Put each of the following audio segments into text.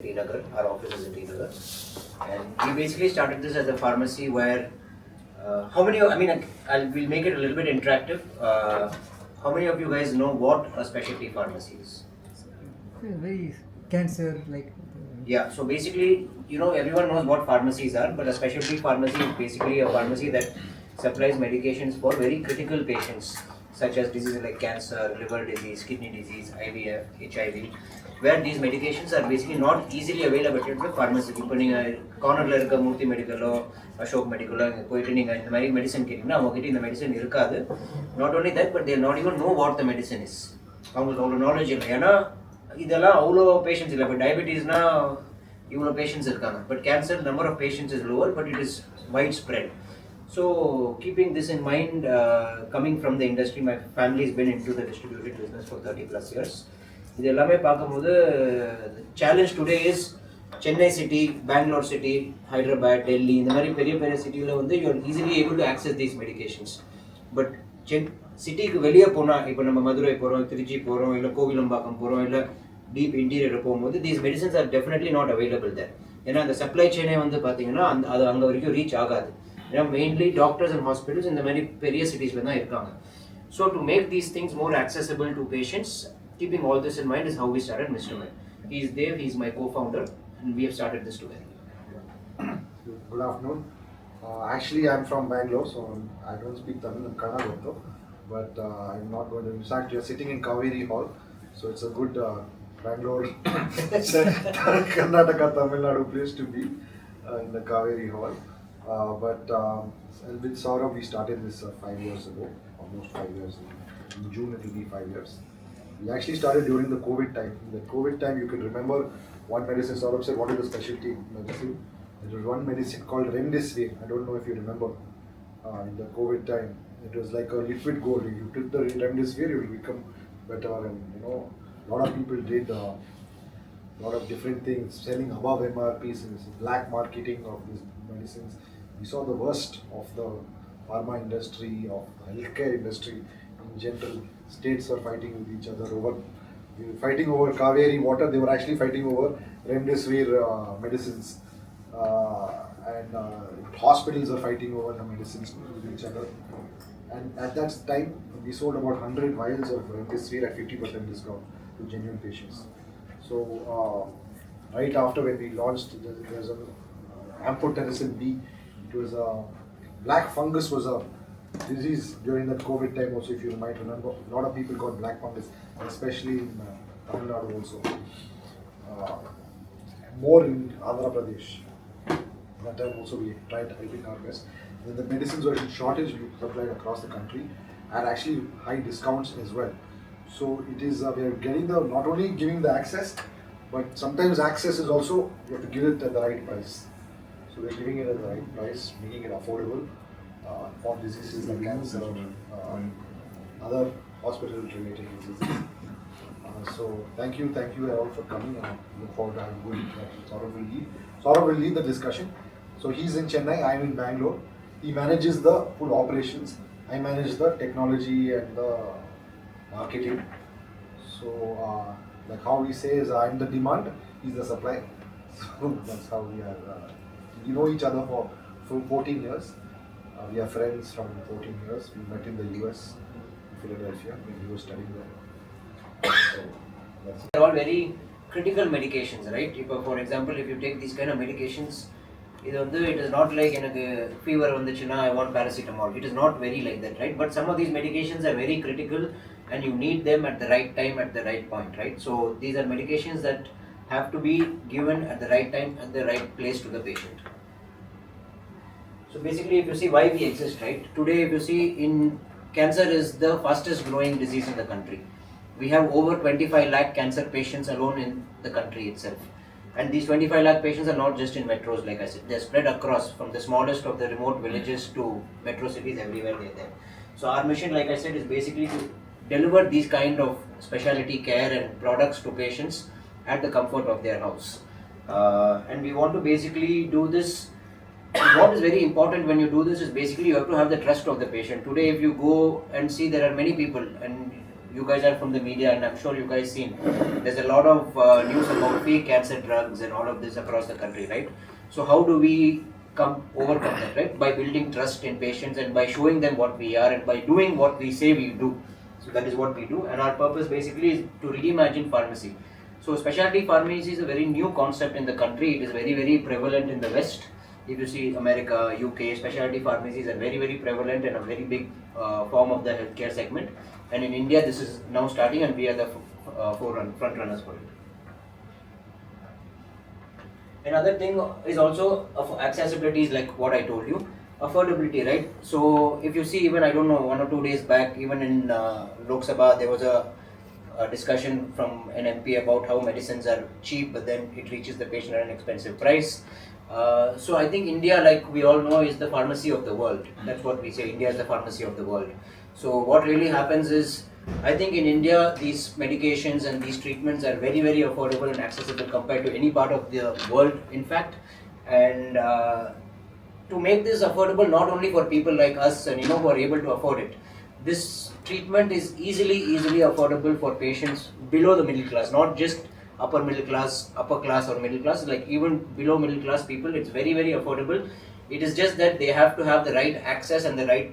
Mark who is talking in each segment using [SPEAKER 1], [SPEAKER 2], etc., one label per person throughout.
[SPEAKER 1] Nagar. Our office is in Nagar, and we basically started this as a pharmacy where how many? I mean, we'll make it a little bit interactive. How many of you guys know what a specialty pharmacy is?
[SPEAKER 2] Very cancer like.
[SPEAKER 1] Yeah. So basically, everyone knows what pharmacies are, but a specialty pharmacy is basically a pharmacy that supplies medications for very critical patients, such as diseases like cancer, liver disease, kidney disease, IVF, HIV, where these medications are basically not easily available at the pharmacy. இப்போ நீங்கள் கார்னரில் இருக்க மூர்த்தி மெடிக்கலோ அசோக் மெடிக்கலோ இங்கே போயிட்டு நீங்கள் இந்த மாதிரி medicine கேட்டிங்கன்னா அவங்ககிட்ட இந்த மெடிசன் இருக்காது. Not only that, but there not even know what the medicine is. அவங்களுக்கு அவ்வளோ நாலேஜ் இல்லை. ஏன்னா இதெல்லாம் அவ்வளோ பேஷண்ட்ஸ் இல்லை. இப்போ டயபெட்டிஸ்னா இவ்வளோ பேஷண்ட்ஸ் இருக்காங்க. But cancer number of patients is lower, but it is wide spread. So keeping this in mind, coming from the industry, my family has been into the distributed business for 30 plus years. இது எல்லாமே பார்க்கும்போது challenge today is Chennai city, Bangalore city, Hyderabad, Delhi இந்த மாதிரி பெரிய பெரிய சிட்டியில் வந்து you are easily able to access these medications. But சிட்டிக்கு வெளியே போனால், இப்போ நம்ம மதுரை போகிறோம், திருச்சி போகிறோம், இல்லை கோவிலம்பாக்கம் போகிறோம், இல்லை டீப் இன்டீரியர் போகும்போது these medicines are definitely not available there. ஏன்னா அந்த சப்ளை செயினே வந்து பார்த்தீங்கன்னா அது அங்கே வரைக்கும் ரீச் ஆகாது. ஏன்னா மெயின்லி டாக்டர்ஸ் அண்ட் ஹாஸ்பிட்டல்ஸ் இந்த மாதிரி பெரிய சிட்டிஸில் தான் இருக்காங்க. So to make these things more accessible to patients, keeping all this in mind is how we started MrMed. He is Dev, he is my co-founder, and we have started this together.
[SPEAKER 3] Good afternoon. Actually, I'm from Bangalore, so I don't speak Tamil and Kannada, but I'm not going to. In fact, you're sitting in Kaveri Hall, so it's a good Bangalore, Karnataka, Tamil Nadu place to be in the Kaveri Hall. But with Saurabh, we started this 5 years ago, almost 5 years. In June, it will be 5 years. We actually started during the COVID time. In the COVID time, you can remember one medicine. Saurabh said, "What is the specialty medicine?" It was one medicine called Remdesivir. I don't know if you remember. In the COVID time, it was like a liquid gold. If you took the Remdesivir, you will become better. And a lot of people did a lot of different things, selling above MRPs, black marketing of these medicines. We saw the worst of the pharma industry, of the healthcare industry in general. States were fighting with each other over, fighting over Kaveri water. They were actually fighting over Remdesivir medicines, and hospitals were fighting over the medicines with each other. And at that time, we sold about 100 vials of Remdesivir at 50% discount to genuine patients. So right after when we launched, there's an amphotericin B. It was a black fungus was a disease during that COVID time also, if you might remember. A lot of people got black fungus, especially in Tamil Nadu also. More in Andhra Pradesh. That time also we tried helping our best. When the medicines were in shortage, we supplied across the country at actually high discounts as well. So it is we are getting not only giving the access, but sometimes access is also you have to give it at the right price. So we are giving it at the right price, making it affordable for diseases like cancer or other hospital-related diseases. So thank you all for coming, and I look forward to having good. Saurabh will lead the discussion. So he's in Chennai, I'm in Bangalore. He manages the full operations. I manage the technology and the marketing. So like how we say is I'm the demand, he's the supply. So that's how we are. We know each other for 14 years. We are friends from 14 years. We met in the US, Philadelphia, when we were studying there. So that's it.
[SPEAKER 1] They're all very critical medications, right? For example, if you take these kind of medications, it is not like எனக்கு fever வந்துச்சுன்னா I want paracetamol. It is not very like that, right? But some of these medications are very critical, and you need them at the right time, at the right point, right? So these are medications that have to be given at the right time, at the right place to the patient. So basically, if you see why we exist, right? Today, if you see, cancer is the fastest growing disease in the country. We have over 25 lakh cancer patients alone in the country itself. And these 25 lakh patients are not just in metros, like I said. They're spread across, from the smallest of the remote villages to metro cities, everywhere they're there. So our mission, like I said, is basically to deliver these kind of specialty care and products to patients at the comfort of their house. And we want to basically do this. What is very important when you do this is basically you have to have the trust of the patient. Today, if you go and see, there are many people, and you guys are from the media, and I'm sure you guys seen. There's a lot of news about fake cancer drugs and all of this across the country, right? So how do we overcome that, right? By building trust in patients and by showing them what we are and by doing what we say we do. So that is what we do, and our purpose basically is to reimagine pharmacy. So specialty pharmacy is a very new concept in the country. It is very, very prevalent in the West. If you see America, UK, specialty pharmacies are very, very prevalent and a very big form of the healthcare segment. And in India, this is now starting, and we are the front runners for it. Another thing is also accessibility, is like what I told you, affordability, right? So if you see, even I don't know, 1 or 2 days back, even in Lok Sabha, there was a discussion from an MP about how medicines are cheap, but then it reaches the patient at an expensive price. So I think India, like we all know, is the pharmacy of the world. That's what we say. India is the pharmacy of the world. So what really happens is, I think in India, these medications and these treatments are very, very affordable and accessible compared to any part of the world, in fact. And to make this affordable, not only for people like us and who are able to afford it, this treatment is easily affordable for patients below the middle class, not just upper middle class, upper class or middle class, like even below middle class people, it's very, very affordable. It is just that they have to have the right access and the right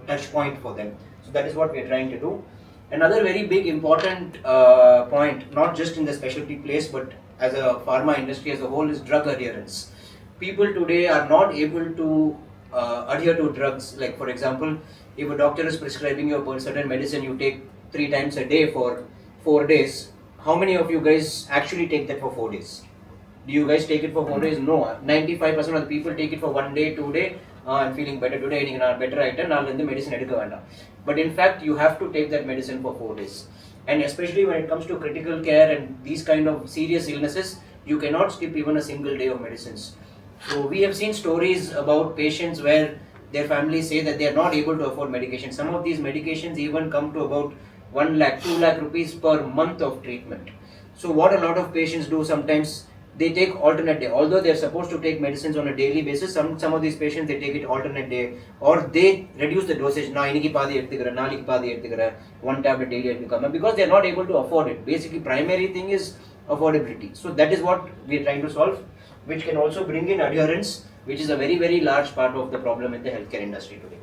[SPEAKER 1] touch point for them. So that is what we are trying to do. Another very big important point, not just in the specialty place, but as a pharma industry as a whole, is drug adherence. People today are not able to adhere to drugs. Like for example, if a doctor is prescribing you a certain medicine you take 3 times a day for 4 days, how many of you guys actually take that for 4 days? Do you guys take it for 4 days? No. 95% of the people take it for 1 day, 2 days. I'm feeling better today, I need better item, I'll the medicine edukka venda. But in fact, you have to take that medicine for 4 days. And especially when it comes to critical care and these kind of serious illnesses, you cannot skip even a single day of medicines. So we have seen stories about patients where their families say that they are not able to afford medication. Some of these medications even come to about 1 lakh, 2 lakh rupees per month of treatment. So what a lot of patients do sometimes, they take alternate day. Although they are supposed to take medicines on a daily basis, some of these patients, they take it alternate day, or they reduce the dosage. Na iniki paadi eduthukkira, naaliki paadi eduthukkira, 1 tablet daily eduthukkama, because they are not able to afford it. Basically, primary thing is affordability. So that is what we are trying to solve, which can also bring in adherence, which is a very, very large part of the problem in the healthcare industry today.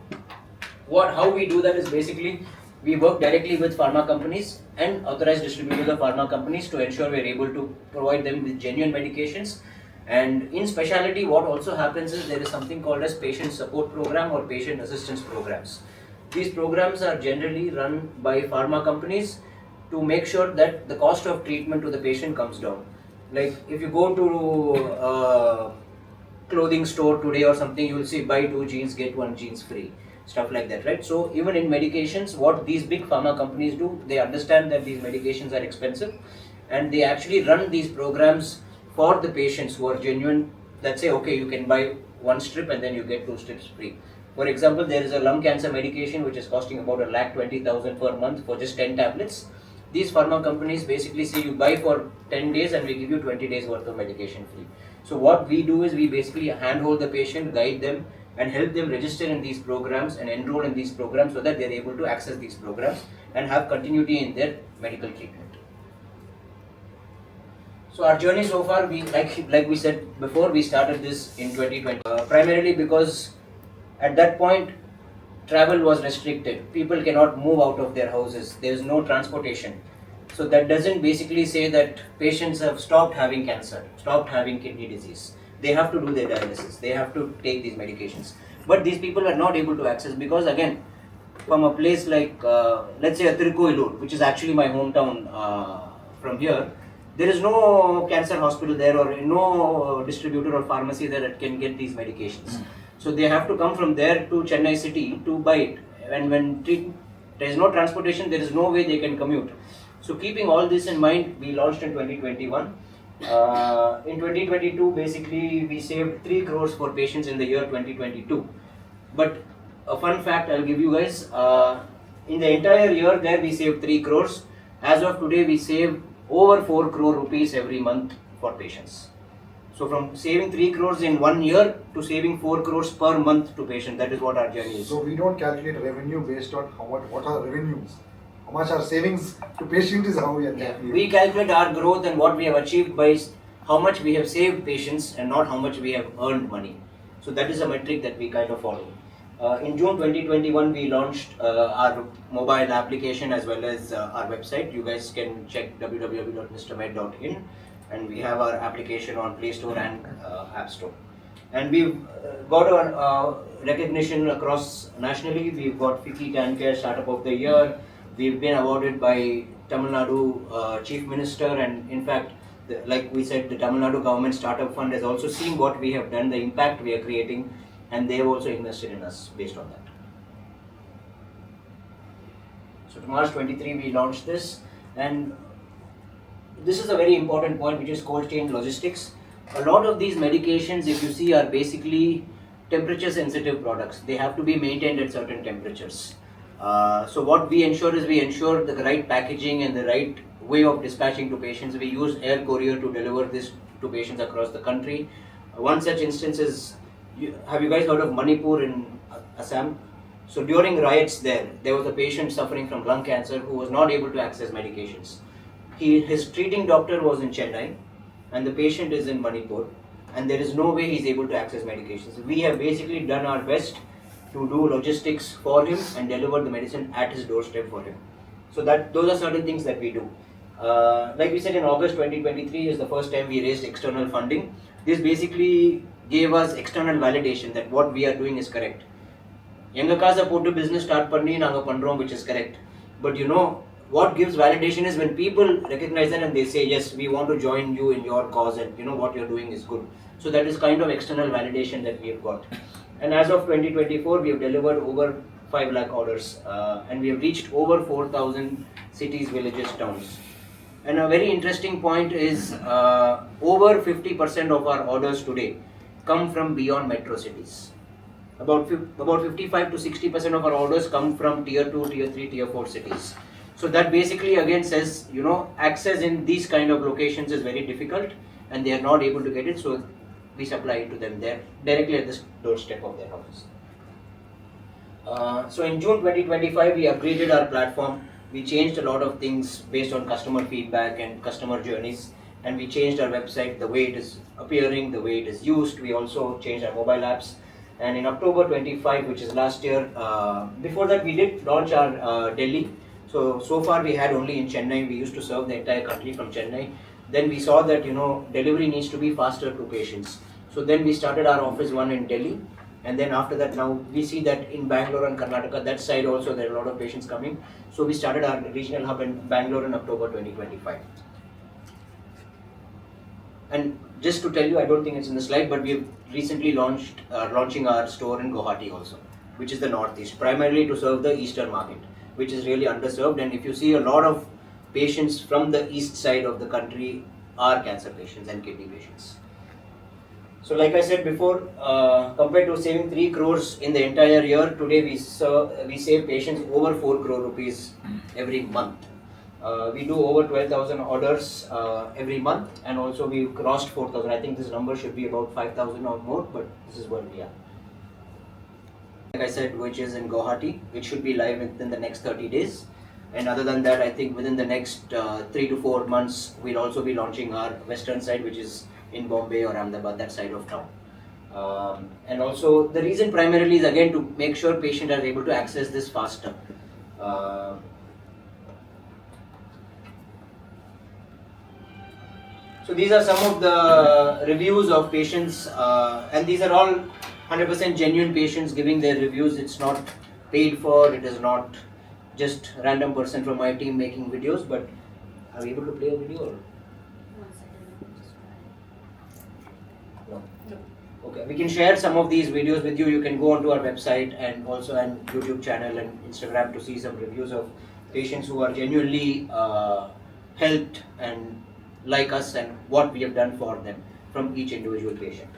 [SPEAKER 1] How we do that is basically, we work directly with pharma companies and authorized distributors of pharma companies to ensure we are able to provide them with genuine medications. And in specialty, what also happens is there is something called as patient support program or patient assistance programs. These programs are generally run by pharma companies to make sure that the cost of treatment to the patient comes down. Like if you go to a clothing store today or something, you will see buy 2 jeans, get 1 jeans free. Stuff like that, right? So even in medications, what these big pharma companies do, they understand that these medications are expensive, and they actually run these programs for the patients who are genuine, that say, okay, you can buy 1 strip and then you get 2 strips free. For example, there is a lung cancer medication which is costing about 1,20,000 per month for just 10 tablets. These pharma companies basically say you buy for 10 days and we give you 20 days worth of medication free. So what we do is we basically handhold the patient, guide them, and help them register in these programs and enroll in these programs so that they are able to access these programs and have continuity in their medical treatment. So our journey so far, we like we said before, we started this in 2020 primarily because at that point travel was restricted. People cannot move out of their houses. There is no transportation. So that doesn't basically say that patients have stopped having cancer, stopped having kidney disease. They have to do their dialysis, they have to take these medications. But these people are not able to access because, again, from a place like, let's say, Tirukkoilur, which is actually my hometown from here, there is no cancer hospital there or no distributor or pharmacy there that can get these medications. So they have to come from there to Chennai city to buy it. And when there is no transportation, there is no way they can commute. So keeping all this in mind, we launched in 2021. In 2022, basically, we saved 3 crores for patients in the year 2022. But a fun fact I'll give you guys, in the entire year there we saved 3 crores. As of today, we save over 4 crore rupees every month for patients. So from saving 3 crores in 1 year to saving 4 crores per month to patients, that is what our journey is.
[SPEAKER 3] So we don't calculate revenue based on what are revenues. how much our savings to patient is how we are
[SPEAKER 1] Yeah.
[SPEAKER 3] calculating.
[SPEAKER 1] We calculate our growth and what we have achieved by how much we have saved patients and not how much we have earned money. So that is a metric that we kind of follow. In June 2021, we launched our mobile application as well as our website. You guys can check www.mrmed.in, and we have our application on Play Store and App Store. And we've got our recognition across nationally. We've got FICCI Tan Care Startup of the Year. We've been awarded by Tamil Nadu Chief Minister, and in fact, like we said, the Tamil Nadu Government Startup Fund has also seen what we have done, the impact we are creating, and they have also invested in us based on that. So to March 23, we launched this, and this is a very important point, which is cold chain logistics. A lot of these medications, if you see, are basically temperature sensitive products. They have to be maintained at certain temperatures. So what we ensure is we ensure the right packaging and the right way of dispatching to patients. We use air courier to deliver this to patients across the country. One such instance is, have you guys heard of Manipur in Assam? So during riots there was a patient suffering from lung cancer who was not able to access medications. His treating doctor was in Chennai and the patient is in Manipur, and there is no way he's able to access medications. We have basically done our best to do logistics for him and deliver the medicine at his doorstep for him. So those are certain things that we do. Like we said, in August 2023 is the first time we raised external funding. This basically gave us external validation that what we are doing is correct. எங்க காசை போட்டு business start பண்ணி நாங்க பண்றோம், which is correct. But you know what gives validation is when people recognize that and they say, yes, we want to join you in your cause, and you know what you're doing is good. So that is kind of external validation that we have got. And as of 2024, we have delivered over 5 lakh orders, and we have reached over 4,000 cities, villages, towns. And a very interesting point is over 50% of our orders today come from beyond metro cities. About 55 to 60% of our orders come from tier 2, tier 3, tier 4 cities. So that basically again says, you know, access in these kind of locations is very difficult and they are not able to get it, so we supply it to them there directly at the doorstep of their house. So in June 2025, we upgraded our platform. We changed a lot of things based on customer feedback and customer journeys, and we changed our website, the way it is appearing, the way it is used. We also changed our mobile apps. And in October 25, which is last year, before that we did launch our Delhi. So far we had only in Chennai. We used to serve the entire country from Chennai. Then we saw that, you know, delivery needs to be faster to patients. So then we started our office one in Delhi. And then after that, now we see that in Bangalore and Karnataka, that side also there are a lot of patients coming. So we started our regional hub in Bangalore in October 2025. And just to tell you, I don't think it's in the slide, but we've recently launching our store in Guwahati also, which is the northeast, primarily to serve the eastern market, which is really underserved. And if you see, a lot of patients from the east side of the country are cancer patients and kidney patients. So like I said before, compared to saving 3 crores in the entire year, today we save patients over 4 crore rupees every month. We do over 12,000 orders every month, and also we crossed 4,000. I think this number should be about 5,000 or more, but this is where we are. Like I said, which is in Guwahati, which should be live within the next 30 days. And other than that, I think within the next 3 to 4 months, we'll also be launching our western side, which is in Bombay or Ahmedabad, that side of town. And also the reason primarily is again to make sure patients are able to access this faster. So these are some of the reviews of patients, and these are all 100% genuine patients giving their reviews. It's not paid for, it is not just random person from my team making videos, but are we able to play a video or? No. Okay, we can share some of these videos with you. You can go onto our website and also on YouTube channel and Instagram to see some reviews of patients who are genuinely helped and like us and what we have done for them from each individual patient.